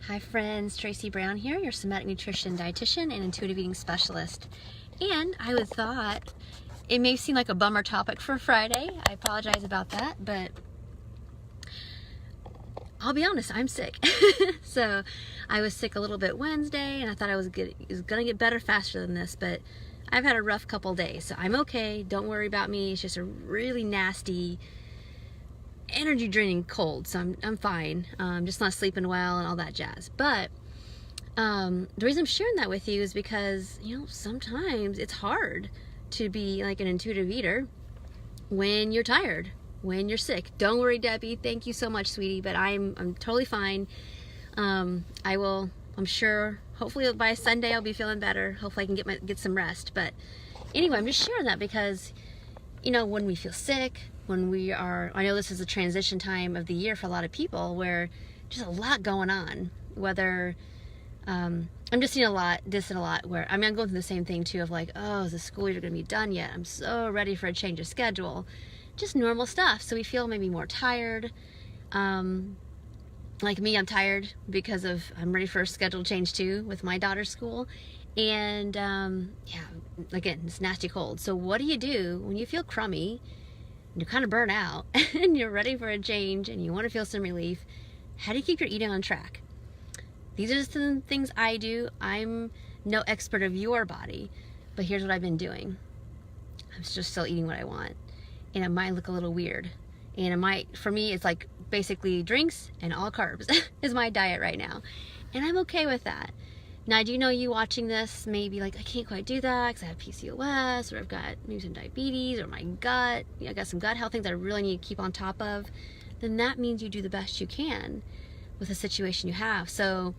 Hi friends, Tracy Brown here, your somatic nutrition dietitian and intuitive eating specialist. And I would thought it may seem like a bummer topic for Friday. I apologize about that, but I'll be honest, I'm sick. So I was sick a little bit Wednesday, and I thought it was gonna get better faster than this, but I've had a rough couple days, so I'm okay. Don't worry about me. It's just a really nasty, energy draining cold, so I'm fine. Just not sleeping well and all that jazz. But the reason I'm sharing that with you is because, you know, sometimes it's hard to be like an intuitive eater when you're tired, when you're sick. Don't worry, Debbie. Thank you so much, sweetie. But I'm totally fine. I'm sure, hopefully by Sunday I'll be feeling better. Hopefully I can get some rest. But anyway, I'm just sharing that because, you know, when we feel sick, when we are, I know this is a transition time of the year for a lot of people where just a lot going on, whether, I'm just seeing this a lot where, I'm going through the same thing too of like, oh, is the school year going to be done yet? I'm so ready for a change of schedule. Just normal stuff. So we feel maybe more tired. Like me, I'm tired because I'm ready for a schedule change too with my daughter's school. And yeah, again, it's nasty cold. So what do you do when you feel crummy, and you're kind of burnt out, and you're ready for a change, and you want to feel some relief? How do you keep your eating on track? These are some things I do. I'm no expert of your body, but here's what I've been doing. I'm just still eating what I want, and it might look a little weird, and it might, for me, it's like basically drinks and all carbs is my diet right now, and I'm okay with that. Now, I do know you watching this may be like, I can't quite do that because I have PCOS, or I've got maybe some diabetes, or my gut, I got some gut health things I really need to keep on top of. Then that means you do the best you can with the situation you have. So,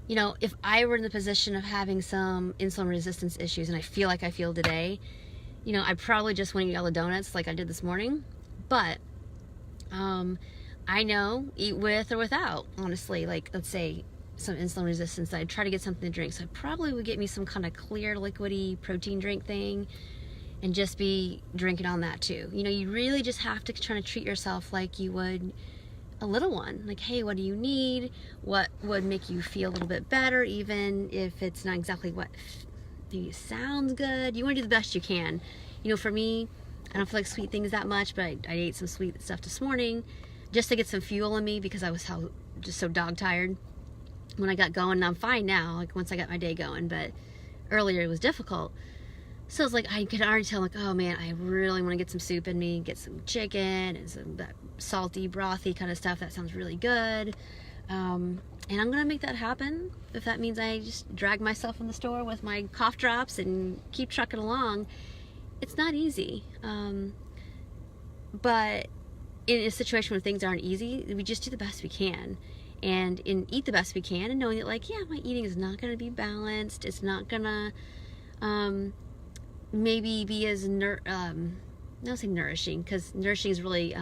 you know, if I were in the position of having some insulin resistance issues, and I feel like I feel today, you know, I probably just wouldn't eat all the donuts like I did this morning. But I know, eat with or without, honestly. Like, let's say some insulin resistance, I'd try to get something to drink. So I probably would get me some kind of clear, liquidy protein drink thing and just be drinking on that too. You know, you really just have to try to treat yourself like you would a little one. Like, hey, what do you need? What would make you feel a little bit better, even if it's not exactly what maybe sounds good? You want to do the best you can. You know, for me, I don't feel like sweet things that much, but I ate some sweet stuff this morning just to get some fuel in me because I was just so dog tired when I got going. And I'm fine now, like once I got my day going, but earlier it was difficult. So it's like I could already tell, like, oh man, I really want to get some soup in me, get some chicken and some that salty, brothy kind of stuff. That sounds really good. And I'm gonna make that happen. If that means I just drag myself in the store with my cough drops and keep trucking along. It's not easy. But in a situation where things aren't easy, we just do the best we can. And eat the best we can, and knowing that, like, yeah, my eating is not going to be balanced. It's not going to maybe be as not say nourishing, because nourishing is really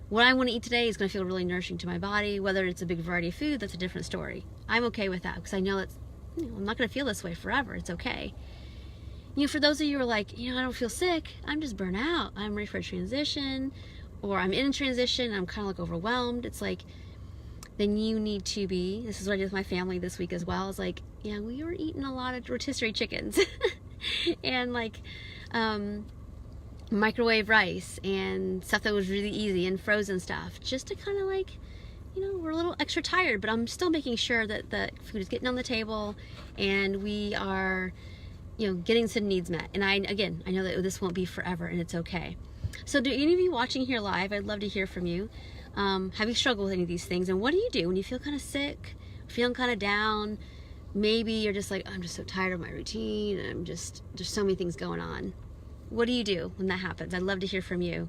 what I want to eat today is going to feel really nourishing to my body. Whether it's a big variety of food, that's a different story. I'm okay with that because I know that's, you know, I'm not going to feel this way forever. It's okay. You know, for those of you who are like, you know, I don't feel sick, I'm just burnt out, I'm ready for a transition, or I'm in a transition, I'm kind of like overwhelmed. It's like, then you need to be, this is what I did with my family this week as well. It's like, yeah, we were eating a lot of rotisserie chickens and like microwave rice and stuff that was really easy and frozen stuff, just to kind of like, you know, we're a little extra tired, but I'm still making sure that the food is getting on the table and we are, you know, getting some needs met. And I know that this won't be forever, and it's okay. So do any of you watching here live, I'd love to hear from you. Have you struggled with any of these things? And what do you do when you feel kind of sick, feeling kind of down? Maybe you're just like, I'm just so tired of my routine, and there's so many things going on. What do you do when that happens? I'd love to hear from you.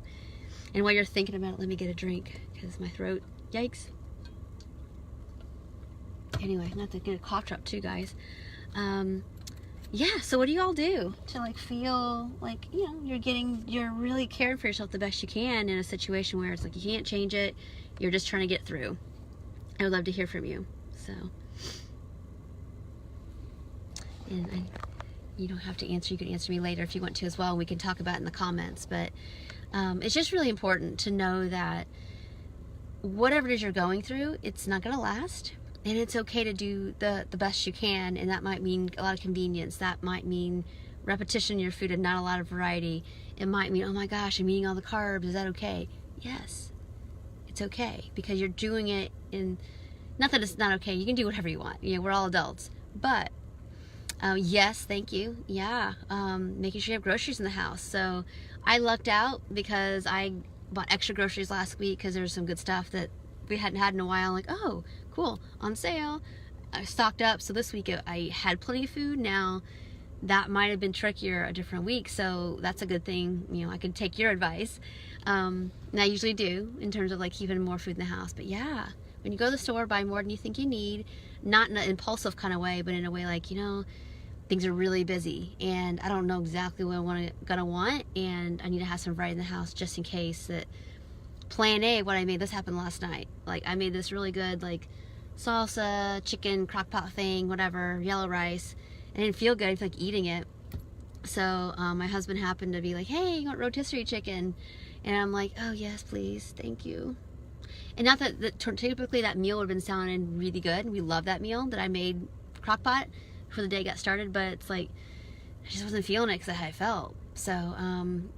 And while you're thinking about it, let me get a drink because my throat, yikes. Anyway, not to get a cough drop too, guys. Yeah, so what do you all do to like feel like, you know, you're really caring for yourself the best you can in a situation where it's like you can't change it, you're just trying to get through? I would love to hear from you. So, and you don't have to answer, you can answer me later if you want to as well. We can talk about it in the comments, but it's just really important to know that whatever it is you're going through, it's not going to last. And it's okay to do the best you can, and that might mean a lot of convenience. That might mean repetition in your food and not a lot of variety. It might mean, oh my gosh, I'm eating all the carbs. Is that okay? Yes, it's okay, because you're doing it in, not that it's not okay. You can do whatever you want. You know, we're all adults. But yes, thank you. Yeah, making sure you have groceries in the house. So I lucked out because I bought extra groceries last week because there's some good stuff that we hadn't had in a while. Like, oh, cool, on sale. I stocked up. So this week I had plenty of food. Now that might have been trickier a different week, so that's a good thing. You know, I can take your advice. And I usually do in terms of like keeping more food in the house. But yeah, when you go to the store, buy more than you think you need, not in an impulsive kind of way, but in a way like, you know, things are really busy and I don't know exactly what I'm gonna want, and I need to have some variety in the house just in case. That plan A, what I made, this happened last night. Like, I made this really good like salsa, chicken, crock pot thing, whatever, yellow rice. I didn't feel good. I feel like eating it. So my husband happened to be like, hey, you want rotisserie chicken? And I'm like, oh yes, please, thank you. And not that typically that meal would have been sounding really good, and we love that meal that I made crock pot before the day got started, but it's like I just wasn't feeling it because I felt. So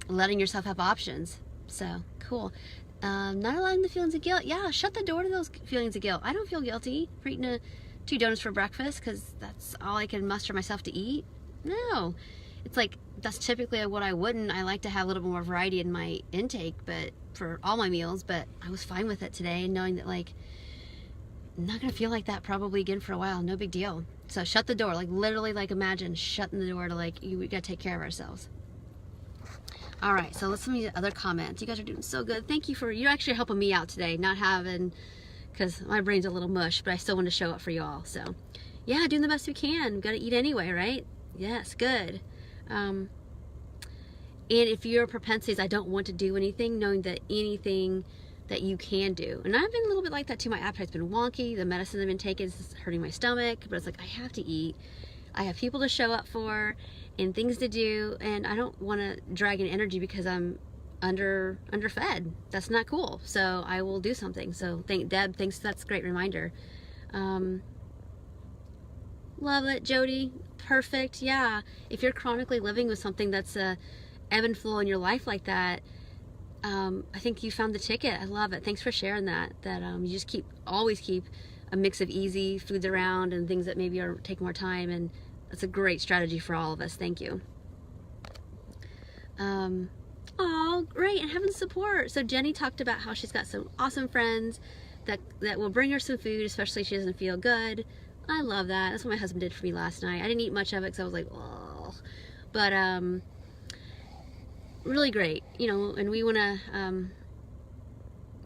letting yourself have options. So cool. Not allowing the feelings of guilt. Yeah, shut the door to those feelings of guilt. I don't feel guilty for eating 2 donuts for breakfast because that's all I can muster myself to eat. No, it's like that's typically what I wouldn't. I like to have a little more variety in my intake, but for all my meals. But I was fine with it today, knowing that like I'm not gonna feel like that probably again for a while. No big deal. So shut the door. Like literally, like imagine shutting the door to like we gotta take care of ourselves. All right, so let's see the other comments. You guys are doing so good. Thank you for, you're actually helping me out today, not having, because my brain's a little mush, but I still want to show up for you all. So yeah, doing the best we can. Got to eat anyway, right? Yes, good. And if your propensity is I don't want to do anything, knowing that anything that you can do. And I've been a little bit like that too. My appetite's been wonky. The medicine I've been taking is hurting my stomach, but it's like I have to eat. I have people to show up for and things to do, and I don't want to drag in energy because I'm underfed. That's not cool. So I will do something. So Deb thinks that's a great reminder. Love it, Jody. Perfect. Yeah. If you're chronically living with something that's a ebb and flow in your life like that, I think you found the ticket. I love it. Thanks for sharing that. That you just always keep a mix of easy foods around and things that maybe take more time, and that's a great strategy for all of us. Thank you. Oh, great, and having support. So Jenny talked about how she's got some awesome friends that will bring her some food, especially if she doesn't feel good. I love that. That's what my husband did for me last night. I didn't eat much of it because I was like, oh, but really great, you know. And we want to,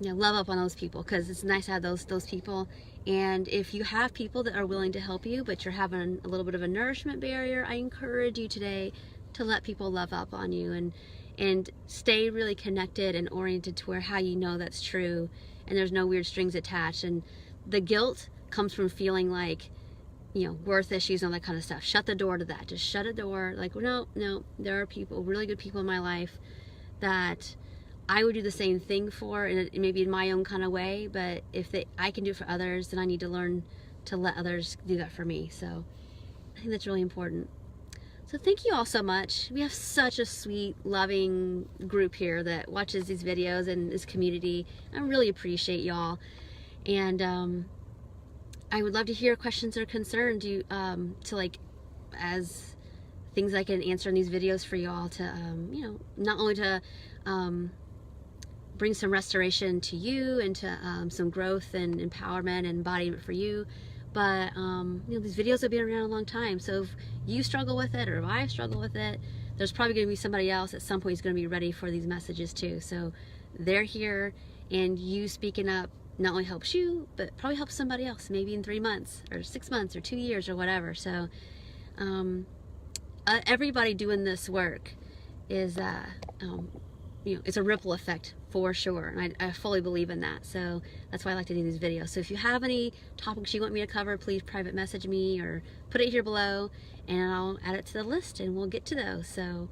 you know, love up on those people because it's nice to have those people. And if you have people that are willing to help you, but you're having a little bit of a nourishment barrier, I encourage you today to let people love up on you and stay really connected and oriented to how you know that's true and there's no weird strings attached. And the guilt comes from feeling like, you know, worth issues and all that kind of stuff. Shut the door to that. Just shut a door. Like, no, there are people, really good people in my life that I would do the same thing for, and maybe in my own kind of way, but if I can do it for others, then I need to learn to let others do that for me. So I think that's really important. So thank you all so much. We have such a sweet, loving group here that watches these videos and this community. I really appreciate y'all. And I would love to hear questions or concerns to like, as things I can answer in these videos for y'all to, you know, not only to bring some restoration to you and to some growth and empowerment and embodiment for you, but you know, these videos have been around a long time. So if you struggle with it or if I struggle with it, there's probably going to be somebody else at some point who's going to be ready for these messages too. So they're here, and you speaking up not only helps you, but probably helps somebody else, maybe in 3 months or 6 months or 2 years or whatever. So everybody doing this work is you know, it's a ripple effect for sure, and I fully believe in that. So that's why I like to do these videos. So if you have any topics you want me to cover, please private message me or put it here below, and I'll add it to the list and we'll get to those. So,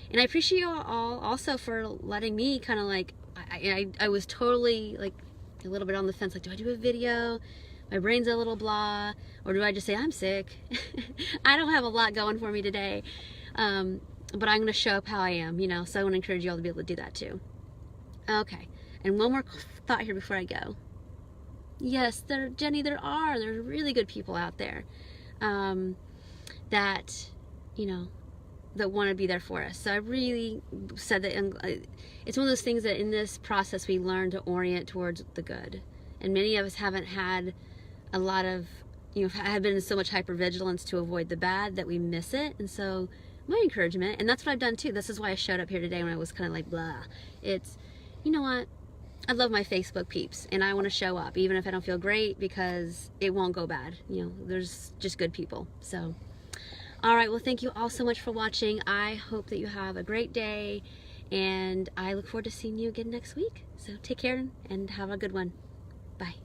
and I appreciate you all also for letting me kind of like, I was totally like a little bit on the fence, like, do I do a video? my brain's a little blah, or do I just say I'm sick? I don't have a lot going for me today, but I'm going to show up how I am, you know. So I want to encourage you all to be able to do that too. Okay, and one more thought here before I go. Yes, Jenny, there's really good people out there that, you know, that want to be there for us. So I really said that it's one of those things that in this process we learn to orient towards the good. And many of us haven't had a lot of, you know, have been in so much hypervigilance to avoid the bad that we miss it. And so my encouragement, and that's what I've done too. This is why I showed up here today when I was kind of like blah. It's, you know what? I love my Facebook peeps, and I want to show up even if I don't feel great, because it won't go bad. You know, there's just good people. So, all right. Well, thank you all so much for watching. I hope that you have a great day, and I look forward to seeing you again next week. So take care and have a good one. Bye.